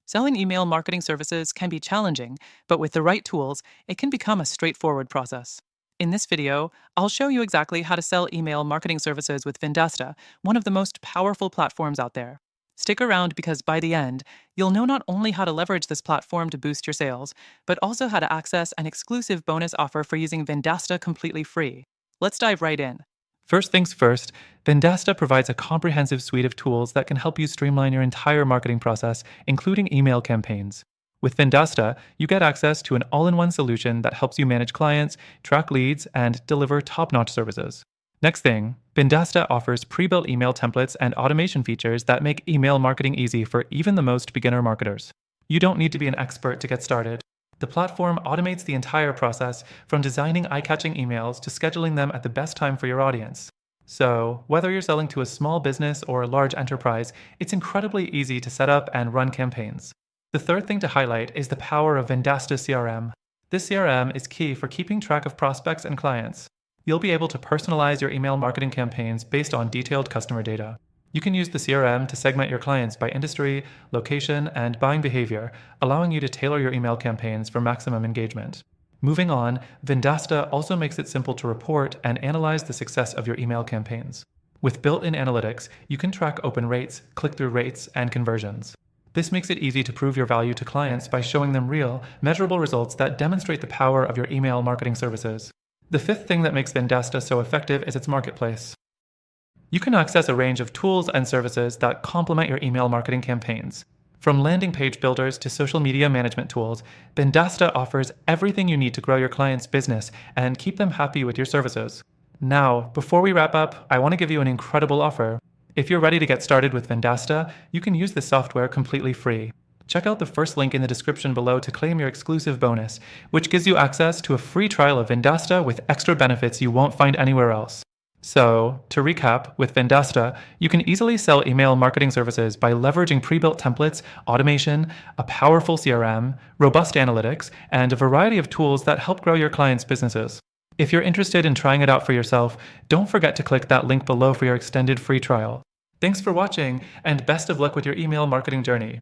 Selling email marketing services can be challenging, but with the right tools, it can become a straightforward process. In this video, I'll show you exactly how to sell email marketing services with Vendasta, one of the most powerful platforms out there. Stick around because by the end, you'll know not only how to leverage this platform to boost your sales, but also how to access an exclusive bonus offer for using Vendasta completely free. Let's dive right in. First things first, Vendasta provides a comprehensive suite of tools that can help you streamline your entire marketing process, including email campaigns. With Vendasta, you get access to an all in one solution that helps you manage clients, track leads, and deliver top notch services. Next thing, Vendasta offers pre built email templates and automation features that make email marketing easy for even the most beginner marketers. You don't need to be an expert to get started. The platform automates the entire process, from designing eye-catching emails to scheduling them at the best time for your audience. So, whether you're selling to a small business or a large enterprise, it's incredibly easy to set up and run campaigns. The third thing to highlight is the power of Vendasta CRM. This CRM is key for keeping track of prospects and clients. You'll be able to personalize your email marketing campaigns based on detailed customer data. You can use the CRM to segment your clients by industry, location, and buying behavior, allowing you to tailor your email campaigns for maximum engagement. Moving on, Vendasta also makes it simple to report and analyze the success of your email campaigns. With built-in analytics, you can track open rates, click-through rates, and conversions. This makes it easy to prove your value to clients by showing them real, measurable results that demonstrate the power of your email marketing services. The fifth thing that makes Vendasta so effective is its marketplace. You can access a range of tools and services that complement your email marketing campaigns. From landing page builders to social media management tools, Vendasta offers everything you need to grow your client's business and keep them happy with your services. Now, before we wrap up, I want to give you an incredible offer. If you're ready to get started with Vendasta, you can use this software completely free. Check out the first link in the description below to claim your exclusive bonus, which gives you access to a free trial of Vendasta with extra benefits you won't find anywhere else. So, to recap, with Vendasta, you can easily sell email marketing services by leveraging pre-built templates, automation, a powerful CRM, robust analytics, and a variety of tools that help grow your clients' businesses. If you're interested in trying it out for yourself, don't forget to click that link below for your extended free trial. Thanks for watching, and best of luck with your email marketing journey.